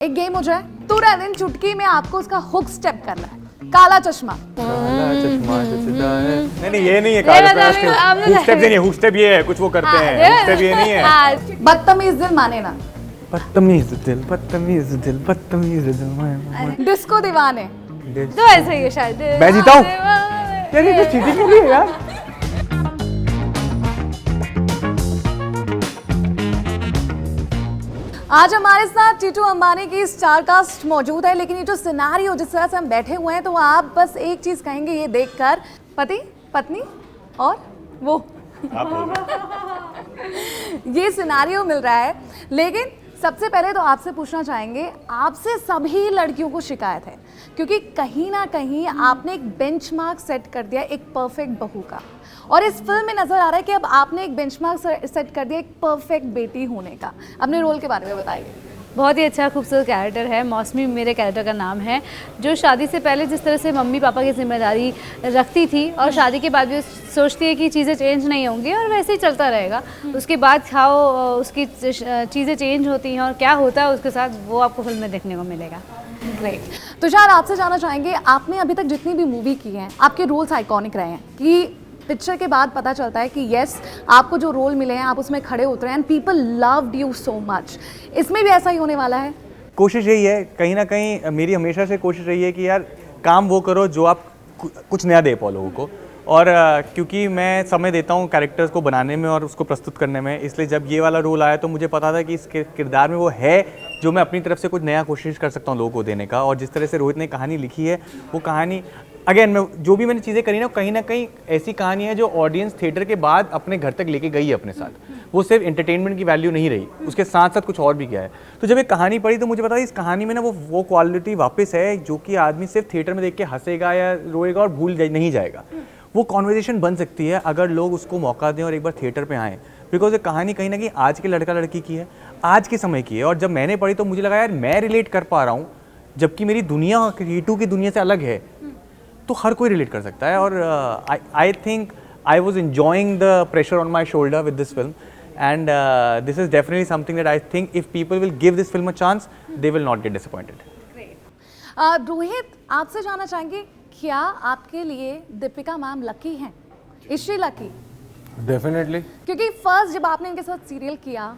एक गेम हो जाए, तुरंत इन चुटकी में आपको उसका हुक स्टेप करना है। काला चश्मा। नहीं ये नहीं है काला हुक स्टेप नहीं है, हुक स्टेप ये है, कुछ वो करते हैं, हुक स्टेप ये नहीं है। बदतमीज दिल माने ना। बदतमीज दिल, बदतमीज दिल, बदतमीज दिल। डिस्को दीवाने। तो ऐसे ही है शायद। मैं जीता हूँ यार, ये तो चीटिंग के लिए यार। आज हमारे साथ टीटू अंबानी की स्टार कास्ट मौजूद है, लेकिन ये जो सिनेरियो जिस तरह से हम बैठे हुए हैं तो आप बस एक चीज कहेंगे ये देखकर, पति पत्नी और वो ये सिनेरियो मिल रहा है। लेकिन सबसे पहले तो आपसे पूछना चाहेंगे, आपसे सभी लड़कियों को शिकायत है क्योंकि कहीं ना कहीं आपने एक बेंचमार्क सेट कर दिया एक परफेक्ट बहू का, और इस फिल्म में नजर आ रहा है कि अब आपने एक बेंचमार्क सेट कर दिया एक परफेक्ट बेटी होने का। अपने रोल के बारे में बताइए। बहुत ही अच्छा खूबसूरत कैरेक्टर है। मौसमी मेरे कैरेक्टर का नाम है, जो शादी से पहले जिस तरह से मम्मी पापा की जिम्मेदारी रखती थी और शादी के बाद भी सोचती है कि चीज़ें चेंज नहीं होंगी और वैसे ही चलता रहेगा। उसके बाद खाओ उसकी चीज़ें चेंज होती हैं और क्या होता है उसके साथ वो आपको फिल्म में देखने को मिलेगा। ग्रेट। तुषार, आपसे जानना चाहेंगे, आपने अभी तक जितनी भी मूवी की हैं आपके रोल्स आइकॉनिक रहे हैं कि पिक्चर के बाद पता चलता है कि यस आपको जो रोल मिले हैं आप उसमें खड़े उतरे हैं and people loved you so much. इसमें भी ऐसा ही होने वाला है? कोशिश यही है, कहीं ना कहीं मेरी हमेशा से कोशिश रही है कि यार काम वो करो जो आप कुछ नया दे पाओ लोगों को। और क्योंकि मैं समय देता हूँ कैरेक्टर्स को बनाने में और उसको प्रस्तुत करने में, इसलिए जब ये वाला रोल आया तो मुझे पता था कि इस किरदार में वो है जो मैं अपनी तरफ से कुछ नया कोशिश कर सकता हूँ लोगों को देने का। और जिस तरह से रोहित ने कहानी लिखी है वो कहानी अगेन मैं जो भी मैंने चीज़ें करी ना कहीं ऐसी कहानी है जो ऑडियंस थिएटर के बाद अपने घर तक लेके गई है अपने साथ। वो सिर्फ एंटरटेनमेंट की वैल्यू नहीं रही, उसके साथ साथ कुछ और भी किया है। तो जब ये कहानी पढ़ी तो मुझे पता इस कहानी में ना वो क्वालिटी वापस है जो कि आदमी सिर्फ थिएटर में देख के हंसेगा या रोएगा और नहीं जाएगा। वो कॉन्वर्जेशन बन सकती है अगर लोग उसको मौका दें और एक बार थिएटर पे आएँ। बिकॉज ये कहानी कहीं ना कहीं आज के लड़का लड़की की है, आज के समय की है। और जब मैंने पढ़ी तो मुझे लगा यार मैं रिलेट कर पा रहा हूँ, जबकि मेरी दुनिया रीटू की दुनिया से अलग है, तो हर कोई रिलेट कर सकता है। और I think I was enjoying the pressure on my shoulder with this film and this is definitely something that I think if people will give this film a chance they will not get disappointed. Rohit, आपसे जानना चाहेंगे, क्या आपके लिए Deepika ma'am lucky हैं? Is she lucky? Definitely. क्योंकि first जब आपने इनके साथ सीरियल किया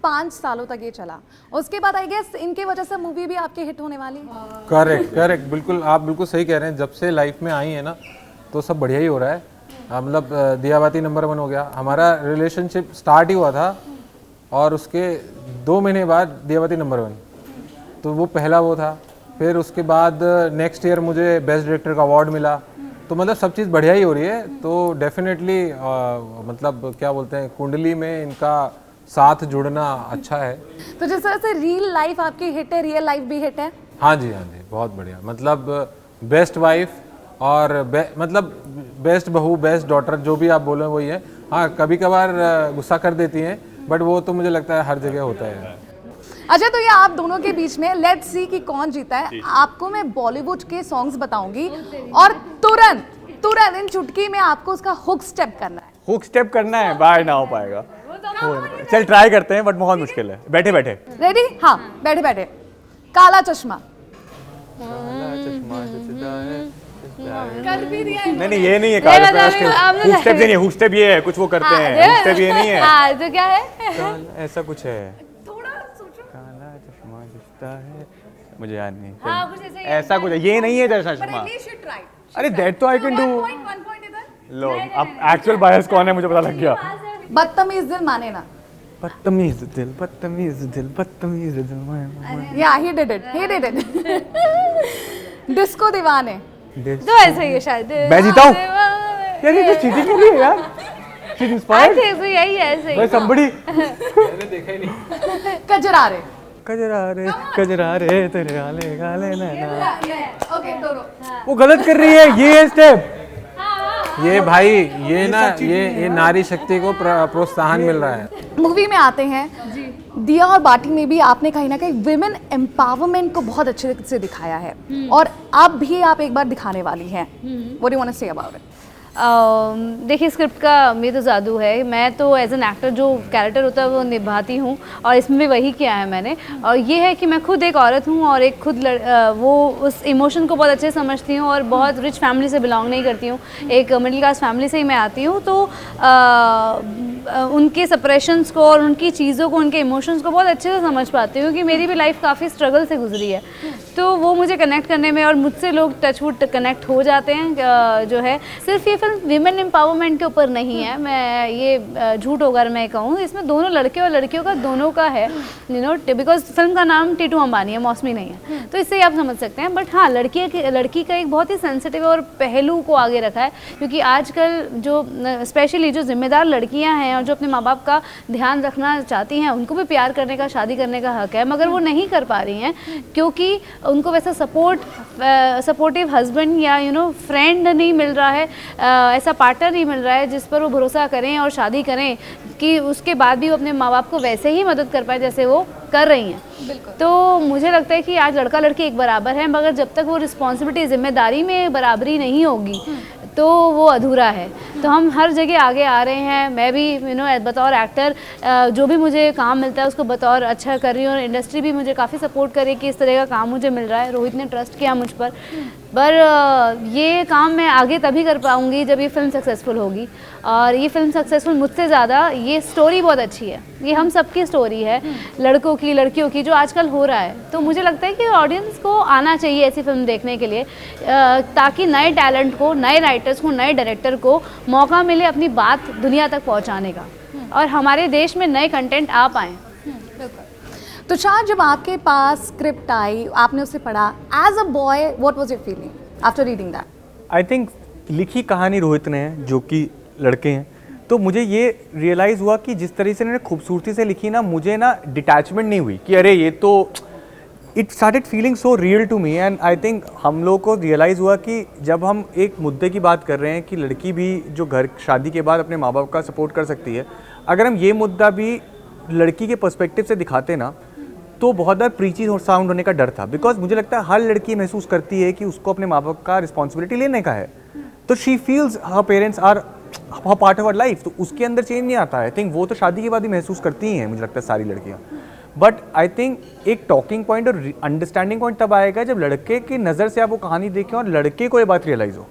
5 सालों तक ये चला, उसके बाद आई गेस इनके वजह से मूवी भी आपके हिट होने वाली है। करेक्ट बिल्कुल, आप बिल्कुल सही कह रहे हैं। जब से लाइफ में आई है ना तो सब बढ़िया ही हो रहा है। मतलब दियाबाती नंबर 1 हो गया, हमारा रिलेशनशिप स्टार्ट ही हुआ था और उसके 2 महीने बाद दियाबाती नंबर 1, तो वो पहला वो था। फिर उसके बाद नेक्स्ट ईयर मुझे बेस्ट डायरेक्टर का अवार्ड मिला। तो मतलब सब चीज़ बढ़िया ही हो रही है। तो डेफिनेटली मतलब क्या बोलते हैं, कुंडली में इनका साथ जुड़ना अच्छा है। तो जिस तरह से रियल लाइफ आपकी हिट है, रियल लाइफ भी हिट है। हाँ जी, बहुत बढ़िया। मतलब बेस्ट वाइफ और मतलब बेस्ट बहू, बेस्ट डॉटर, जो भी आप बोले वही है। हाँ, कभी कभार गुस्सा कर देती हैं, बट वो तो मुझे लगता है हर जगह होता है। अच्छा, तो ये आप दोनों के बीच में लेट्स सी कि कौन जीता है। आपको मैं बॉलीवुड के सॉन्ग्स बताऊंगी और तुरंत इन चुटकी में आपको उसका हुक स्टेप करना है। हुक स्टेप करना है, बाहर ना हो पाएगा। चल ट्राई करते हैं, बट बहुत मुश्किल है। बैठे बैठे रेडी? हाँ, बैठे बैठे। काला चश्मा। कर भी दिया। नहीं ये नहीं है काला चश्मा, हुक स्टेप नहीं है, हुक स्टेप ये है, कुछ वो करते हैं, हुक स्टेप ये नहीं है। तो क्या है? ऐसा कुछ है, थोड़ा सोचो। काला चश्मा दिखता है, मुझे याद नहीं। हाँ, कुछ ऐसा ही ऐसा कुछ है, ये नहीं है चश्मा। अरे दैट तो आई कैन डू। लो अब एक्चुअल बायस कौन है मुझे पता लग गया। बदतमीज दिल माने ना। बदतमीज दिल, बदतमीज दिल, बदतमीज दिल। या ही डिड इट। डिस्को दीवाने। तो ऐसे ही है शायद। मैं जीता हूँ यार, ये तो चीटिंग के लिए यार। She inspired. यही है, ऐसे ही। भाई somebody मैंने देखा ही नहीं। कजरारे। कजरारे तेरे आले गाले नैना। ओके, दोनों। वो गलत कर रही है, ये स्टेप। ये भाई ये ना ये नारी शक्ति को प्रोत्साहन मिल रहा है। मूवी में आते हैं, दिया और बाटी में भी आपने कहीं ना कहीं विमेन एम्पावरमेंट को बहुत अच्छे से दिखाया है और अब भी आप एक बार दिखाने वाली हैं। What do you want to say about it? देखिए स्क्रिप्ट का ये तो जादू है। मैं तो एज एन एक्टर जो कैरेक्टर होता है वो निभाती हूँ और इसमें भी वही किया है मैंने। और ये है कि मैं खुद एक औरत हूँ और एक खुद वो उस इमोशन को बहुत अच्छे से समझती हूँ और बहुत रिच फैमिली से बिलोंग नहीं करती हूँ, एक मिडिल क्लास फैमिली से ही मैं आती हूँ। तो उनके सप्रेशंस को और उनकी चीज़ों को, उनके इमोशंस को बहुत अच्छे से समझ पाती हूँ कि मेरी भी लाइफ काफ़ी स्ट्रगल से गुजरी है। तो वो मुझे कनेक्ट करने में और मुझसे लोग टचवुड कनेक्ट हो जाते हैं। जो है सिर्फ ये फिल्म वीमेन एम्पावरमेंट के ऊपर नहीं है, मैं ये झूठ होगा मैं कहूँ, इसमें दोनों लड़के और लड़कियों का दोनों का है, यू नो, बिकॉज फिल्म का नाम टीटू अंबानी है, मौसमी नहीं है, तो इससे आप समझ सकते हैं। बट हाँ, लड़की का एक बहुत ही सेंसिटिव और पहलू को आगे रखा है, क्योंकि आजकल जो स्पेशली जो जिम्मेदार लड़कियां हैं और जो अपने माँ बाप का ध्यान रखना चाहती हैं, उनको भी प्यार करने का, शादी करने का हक है, मगर वो नहीं कर पा रही हैं क्योंकि उनको वैसा सपोर्टिव हस्बैंड या यू नो फ्रेंड नहीं मिल रहा है, ऐसा पार्टनर नहीं मिल रहा है जिस पर वो भरोसा करें और शादी करें कि उसके बाद भी वो अपने माँ बाप को वैसे ही मदद कर पाए जैसे वो कर रही हैं। तो मुझे लगता है कि आज लड़का लड़की एक बराबर है, मगर जब तक वो रिस्पॉन्सिबिलिटी, जिम्मेदारी में बराबरी नहीं होगी तो वो अधूरा है। तो हम हर जगह आगे आ रहे हैं, मैं भी यू नो बतौर एक्टर जो भी मुझे काम मिलता है उसको बतौर अच्छा कर रही हूँ और इंडस्ट्री भी मुझे काफ़ी सपोर्ट कर रही है कि इस तरह का काम मुझे मिल रहा है। रोहित ने ट्रस्ट किया मुझ पर ये काम मैं आगे तभी कर पाऊँगी जब ये फिल्म सक्सेसफुल होगी, और ये फिल्म सक्सेसफुल मुझसे ज़्यादा, ये स्टोरी बहुत अच्छी है, ये हम सबकी स्टोरी है, लड़कों की, लड़कियों की, जो आजकल हो रहा है। तो मुझे लगता है कि ऑडियंस को आना चाहिए ऐसी फिल्म देखने के लिए, ताकि नए टैलेंट को, नए राइटर्स को, नए डायरेक्टर को मौका मिले अपनी बात दुनिया तक पहुंचाने का और हमारे देश में नए कंटेंट आ पाएँ। तुषार, जब आपके पास स्क्रिप्ट आई, आपने उसे पढ़ा, as a boy what was your feeling after reading that? I think लिखी कहानी रोहित ने है, जो कि लड़के हैं, तो मुझे ये रियलाइज़ हुआ कि जिस तरह से इन्होंने खूबसूरती से लिखी ना, मुझे ना डिटैचमेंट नहीं हुई कि अरे ये तो, it started feeling so real to me. And I think हम लोग को रियलाइज़ हुआ कि जब हम एक मुद्दे की बात कर रहे हैं कि लड़की भी जो घर शादी के बाद अपने माँ बाप का सपोर्ट कर सकती है, अगर हम ये मुद्दा भी लड़की के पर्सपेक्टिव से दिखाते ना, तो बहुत बार प्रीची साउंड होने का डर था। बिकॉज मुझे लगता है हर लड़की महसूस करती है कि उसको अपने माँ बाप का रिस्पॉन्सिबिलिटी लेने का है, तो she feels her parents are part of our life, तो उसके अंदर चेंज नहीं आता है। आई थिंक वो तो शादी के बाद ही महसूस करती ही हैं, मुझे लगता है सारी लड़कियाँ। बट आई थिंक एक टॉकिंग पॉइंट और अंडरस्टैंडिंग पॉइंट तब आएगा जब लड़के की नज़र से आप वो कहानी देखें और लड़के को ये बात रियलाइज हो।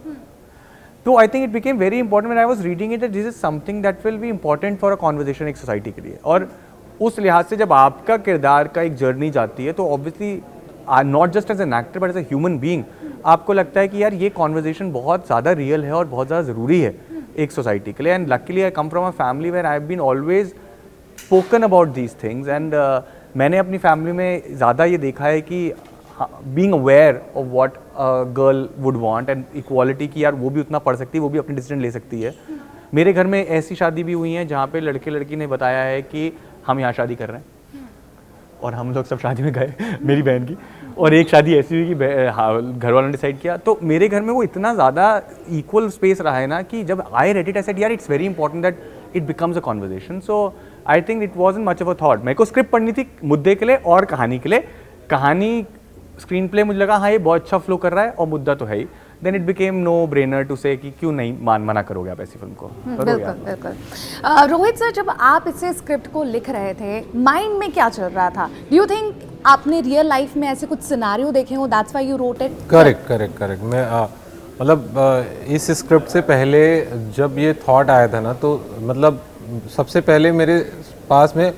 तो आई think it became very important when I was reading it, this is something that will be important for a conversation एक सोसाइटी के लिए। और उस लिहाज से जब आपका किरदार का एक जर्नी जाती है, तो obviously not just as an actor but as a human being, आपको लगता है कि यार ये कॉन्वर्जेशन बहुत ज़्यादा रियल है और बहुत ज़्यादा ज़रूरी है एक सोसाइटी के लिए। And luckily I come from a family where I have been always spoken about these things. And मैंने अपनी फैमिली में ज़्यादा ये देखा है कि being aware of what a girl would want and equality की, यार वो भी उतना पढ़ सकती है, वो भी अपनी डिसीजन ले सकती है। मेरे घर में ऐसी शादी भी हुई है जहाँ पे लड़के लड़की ने बताया है कि हम यहाँ शादी कर रहे हैं, और हम लोग सब शादी में गए मेरी बहन की, और एक शादी ऐसी हुई कि घर वालों ने डिसाइड किया। तो मेरे घर में वो इतना ज़्यादा इक्वल स्पेस रहा है ना कि जब I read it I said यार it's very important that it becomes a conversation. So I think it wasn't much of a thought. मेरे को स्क्रिप्ट पढ़नी थी मुद्दे के लिए और कहानी के लिए। कहानी स्क्रीन प्ले मुझे लगा हाँ ये बहुत अच्छा फ्लो कर रहा है और मुद्दा तो है ही, then it became no brainer to say कि क्यों नहीं मना करोगे आप ऐसी फिल्म को। बिल्कुल बिल्कुल। रोहित सर, जब आप इसे स्क्रिप्ट को लिख रहे थे, माइंड में क्या चल रहा था? डू यू थिंक आपने रियल लाइफ में ऐसे कुछ सिनेरियो देखे हो, that's why you wrote it? Correct. मैं मतलब इस स्क्रिप्ट से पहले जब ये थॉट आया था ना, तो मतलब सबसे पहले मेरे पास में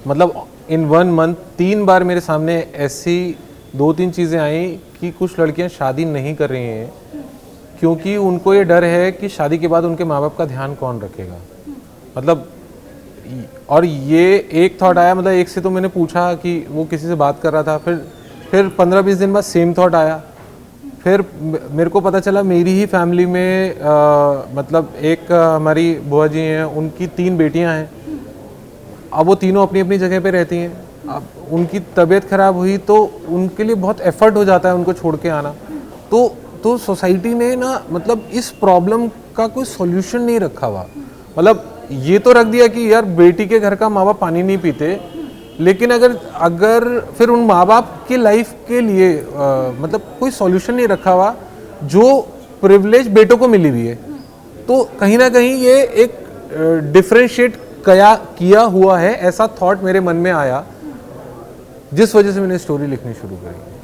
मतलब इन 1 मंथ 3 बार मेरे सामने ऐसी 2-3 चीज़ें आई कि कुछ लड़कियां शादी नहीं कर रही हैं क्योंकि उनको ये डर है कि शादी के बाद उनके माँ बाप का ध्यान कौन रखेगा। मतलब और ये एक थॉट आया, मतलब एक से तो मैंने पूछा कि वो किसी से बात कर रहा था, फिर 15-20 दिन बाद सेम थॉट आया। फिर मेरे को पता चला मेरी ही फैमिली में मतलब एक हमारी बुआ जी हैं, उनकी 3 बेटियां हैं। अब वो तीनों अपनी अपनी जगह पे रहती हैं। अब उनकी तबीयत खराब हुई तो उनके लिए बहुत एफर्ट हो जाता है उनको छोड़ के आना। तो सोसाइटी ने ना मतलब इस प्रॉब्लम का कोई सॉल्यूशन नहीं रखा हुआ। मतलब ये तो रख दिया कि यार बेटी के घर का माँ बाप पानी नहीं पीते, लेकिन अगर फिर उन माँ बाप के लाइफ के लिए मतलब कोई सॉल्यूशन नहीं रखा हुआ जो प्रिविलेज बेटों को मिली हुई है। तो कहीं ना कहीं ये एक डिफरेंशिएट किया हुआ है, ऐसा थॉट मेरे मन में आया, जिस वजह से मैंने स्टोरी लिखनी शुरू करी।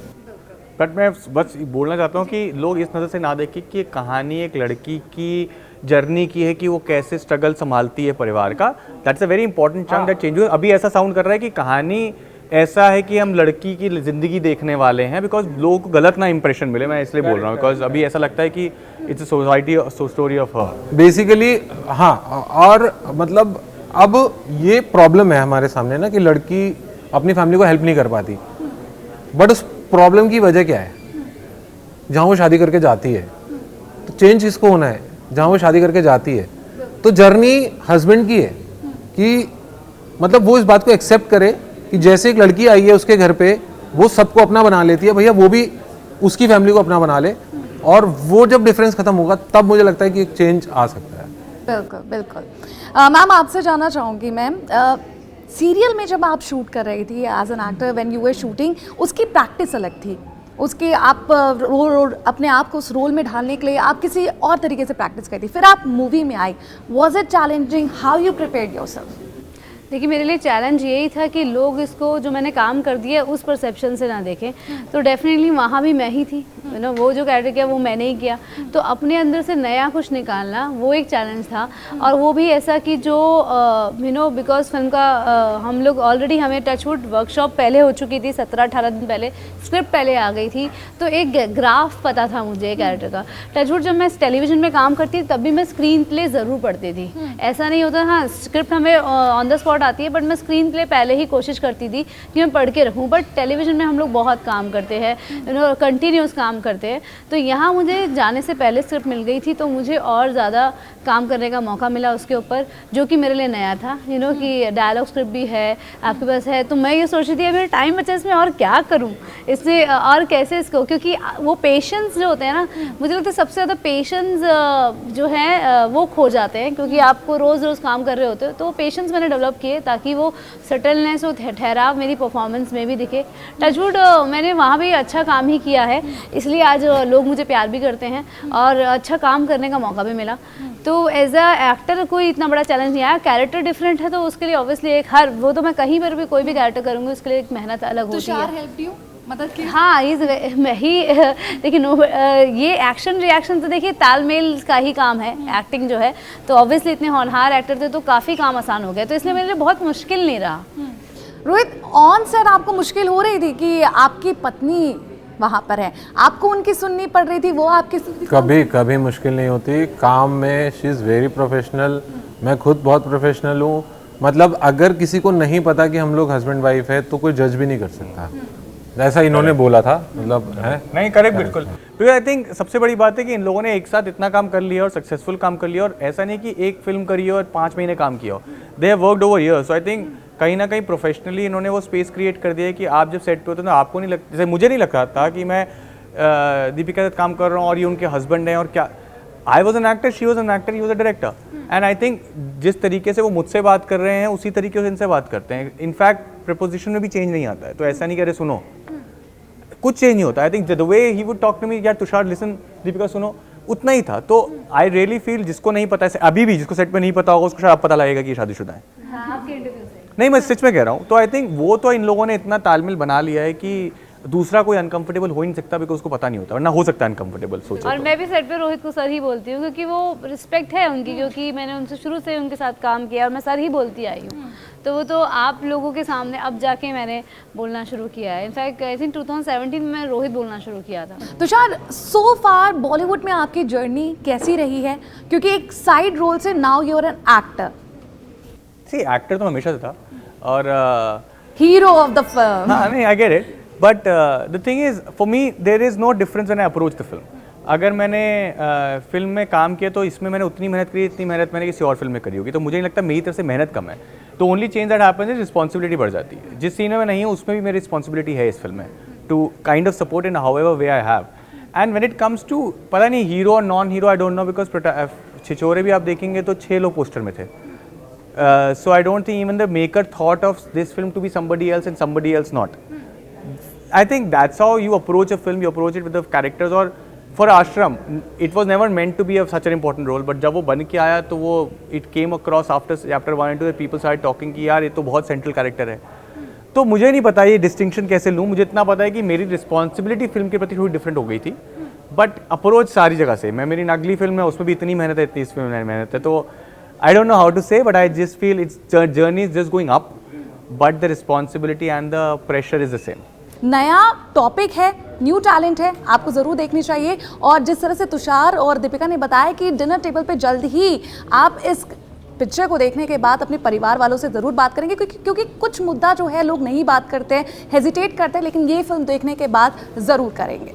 बट मैं बस बोलना चाहता हूँ कि लोग इस नज़र से ना देखें कि ये कहानी एक लड़की की जर्नी की है कि वो कैसे स्ट्रगल संभालती है परिवार का। That's a very important chunk that change. अभी ऐसा साउंड कर रहा है कि कहानी ऐसा है कि हम लड़की की ज़िंदगी देखने वाले हैं, बिकॉज लोगों को गलत ना इंप्रेशन मिले, मैं इसलिए बोल रहा हूँ, बिकॉज अभी ऐसा लगता है कि it's a society story of her basically. हाँ, और मतलब अब ये प्रॉब्लम है हमारे सामने ना कि लड़की अपनी फैमिली को हेल्प नहीं कर पाती, बट उस प्रॉब्लम की वजह क्या है? जहाँ वो शादी करके जाती है, तो चेंज किसको होना है? जहाँ वो शादी करके जाती है। तो जर्नी हस्बैंड की है कि मतलब वो इस बात को एक्सेप्ट करे कि जैसे एक लड़की आई है उसके घर पे, वो सबको अपना बना लेती है, भैया वो भी उसकी फैमिली को अपना बना ले, और वो जब डिफरेंस खत्म होगा तब मुझे लगता है कि एक चेंज आ सकता है। बिल्कुल बिल्कुल। मैम आपसे जानना चाहूँगी मैम, सीरियल में जब आप शूट कर रही थी as an actor, when you were shooting, उसकी प्रैक्टिस अलग थी, उसके आप रोल अपने आप को उस रोल में ढालने के लिए आप किसी और तरीके से प्रैक्टिस करती, फिर आप मूवी में आई, was it challenging? How you prepared yourself? देखिए मेरे लिए चैलेंज यही था कि लोग इसको जो मैंने काम कर दिया उस परसेप्शन से ना देखें। तो डेफिनेटली वहाँ भी मैं ही थी, यू नो, वो जो कैरेक्टर किया वो मैंने ही किया, तो अपने अंदर से नया कुछ निकालना वो एक चैलेंज था। और वो भी ऐसा कि जो यू नो, बिकॉज फिल्म का हम लोग ऑलरेडी, हमें टचवुड वर्कशॉप पहले हो चुकी थी, 17-18 दिन पहले स्क्रिप्ट पहले आ गई थी, तो एक ग्राफ पता था मुझे कैरेक्टर का। टचवुड जब मैं टेलीविजन में काम करती थी तब भी मैं स्क्रीन प्ले ज़रूर पढ़ती थी, ऐसा नहीं होता, हाँ स्क्रिप्ट हमें ऑन द स्पॉट आती है, बट मैं स्क्रीन प्ले पहले ही कोशिश करती थी कि मैं पढ़ के रखूं। बट टेलीविजन में हम लोग बहुत काम करते हैं, यू नो, कंटिन्यूस काम करते हैं, तो यहाँ मुझे जाने से पहले स्क्रिप्ट मिल गई थी, तो मुझे और ज़्यादा काम करने का मौका मिला उसके ऊपर, जो कि मेरे लिए नया था, यू नो, कि डायलॉग स्क्रिप्ट भी है आपके पास है। तो मैं ये सोच रही थी मेरा टाइम बचा, इसमें और क्या करूँ, इसमें और कैसे इसको, क्योंकि वो पेशेंस जो होते हैं ना, मुझे लगता है सबसे ज़्यादा पेशेंस जो है वो खो जाते हैं, क्योंकि आपको रोज़ रोज़ काम कर रहे होते हो, तो वो पेशेंस मैंने डेवलप किए ताकि वो सटलनेस और ठहराव मेरी परफॉर्मेंस में भी दिखे। टचवुड मैंने वहाँ भी अच्छा काम ही किया है, इसलिए आज लोग मुझे प्यार भी करते हैं और अच्छा काम करने का मौका भी मिला। तो एज अ एक्टर कोई इतना बड़ा चैलेंज नहीं आया, कैरेक्टर डिफरेंट है तो उसके लिए ऑब्वियसली एक हर वो तो मैं कहीं पर भी कोई भी कैरेक्टर करूँगी उसके लिए एक मेहनत अलग होती है। हाँ, देखिए ये एक्शन रिएक्शन तो देखिए तालमेल का ही काम है, एक्टिंग जो है, तो ऑब्वियसली इतने होनहार एक्टर थे तो काफ़ी काम आसान हो गया, तो इसलिए मेरे लिए बहुत मुश्किल नहीं रहा। रोहित, ऑन सेट आपको मुश्किल हो रही थी कि आपकी पत्नी वहाँ पर है, आपको उनकी सुननी पड़ रही थी, वो आपकी सुननी? कभी कभी मुश्किल नहीं होती काम में, शी इज़ वेरी प्रोफेशनल, मैं खुद बहुत प्रोफेशनल हूँ। मतलब अगर किसी को नहीं पता कि हम लोग हस्बैंड वाइफ है तो कोई जज भी नहीं कर सकता, ऐसा इन्होंने बोला था, मतलब है नहीं, करेक्ट, बिल्कुल। तो आई थिंक सबसे बड़ी बात है कि इन लोगों ने एक साथ इतना काम कर लिया और सक्सेसफुल काम कर लिया, और ऐसा नहीं कि एक फिल्म करी हो और 5 महीने काम किया हो, they have worked over years. So I think कहीं ना कहीं प्रोफेशनली इन्होंने वो स्पेस क्रिएट कर दिया है कि आप जब सेट पे होते हो तो आपको नहीं लगता, जैसे मुझे नहीं लगता था कि मैं दीपिका के साथ काम कर रहा हूँ और ये उनके हस्बैंड हैं, और क्या, I was an actor, she was an actor, he was a director, and I think जिस तरीके से वो मुझसे बात कर रहे हैं उसी तरीके से इनसे बात करते हैं। इनफैक्ट प्रपोजिशन में भी चेंज नहीं आता है, तो ऐसा नहीं करे सुनो, कुछ चेंज नहीं होता। I think the way he would talk to me, यार तुषार लिसन, दीपिका सुनो, उतना ही था। तो आई रियली फील जिसको नहीं पता है, अभी भी जिसको सेट पे नहीं पता होगा उसको शायद पता लगेगा कि ये शादीशुदा है। नहीं, मैं सच में कह रहा हूँ। तो आई थिंक वो तो इन लोगों ने इतना तालमेल बना लिया है कि दूसरा कोई अनकंफर्टेबल हो ही नहीं सकता, बिकॉज उसको पता नहीं होता, वरना हो सकता है अनकंफर्टेबल, सोचो। और मैं भी सेट पे रोहित को सर ही बोलती हूँ, क्योंकि वो रिस्पेक्ट है उनकी, क्योंकि मैंने उनसे शुरू से उनके साथ काम किया और मैं सर ही बोलती आई हूँ। तो वो तो आप लोगों के सामने अब जाके मैंने बोलना शुरू किया है। इनफैक्ट आई थिंक 2017 में मैं रोहित बोलना शुरू किया था। तुषार, सो फार बॉलीवुड में आपकी जर्नी कैसी रही है? क्योंकि एक साइड रोल से now you are an actor. See, actor तो हमेशा से था और हीरो ऑफ द फिल्म। हाँ, नहीं, I get it, but the thing is for me there is no difference when I approach the film. अगर मैंने फिल्म में काम किया तो इसमें मैंने उतनी मेहनत करी जितनी मेहनत मैंने किसी और फिल्म में करी होगी, तो मुझे नहीं लगता मेरी तरफ से मेहनत कम है। तो only change that happens is responsibility बढ़ जाती है। जिस सीन में मैं नहीं हूँ उसमें भी मेरी रिस्पॉन्सिबिलिटी है इस फिल्म में, two kind of support in however way I have. And when it comes to, पता नहीं हीरो और non hero, I don't know, because Chhichhore भी आप देखेंगे तो 6 लोग पोस्टर में थे। So I don't think even the maker thought of this film to be somebody else and somebody else not. I think that's how you approach a film. You approach it with the characters, और for Aashram it was never meant to be a such an important role, but जब वो बन के आया तो वो it came across after chapter 1 and 2 people start talking कि यार ये तो बहुत सेंट्रल कैरेक्टर है। तो मुझे नहीं पता ये डिस्टिंक्शन कैसे लूँ, मुझे इतना पता है कि मेरी रिस्पॉन्सिबिलिटी फिल्म के प्रति थोड़ी डिफरेंट हो गई थी, बट अप्रोच सारी जगह से, मैं मेरी अगली फिल्म है उसमें भी इतनी मेहनत है, इतनी इस फिल्म में मेहनत है, तो I don't know how to say, but I just feel its journey is just going up, but the responsibility and the pressure is the same. नया टॉपिक है, न्यू टैलेंट है, आपको ज़रूर देखनी चाहिए। और जिस तरह से तुषार और दीपिका ने बताया कि डिनर टेबल पे जल्द ही आप इस पिक्चर को देखने के बाद अपने परिवार वालों से ज़रूर बात करेंगे, क्योंकि कुछ मुद्दा जो है लोग नहीं बात करते हैं, हेजिटेट करते हैं, लेकिन ये फिल्म देखने के बाद ज़रूर करेंगे।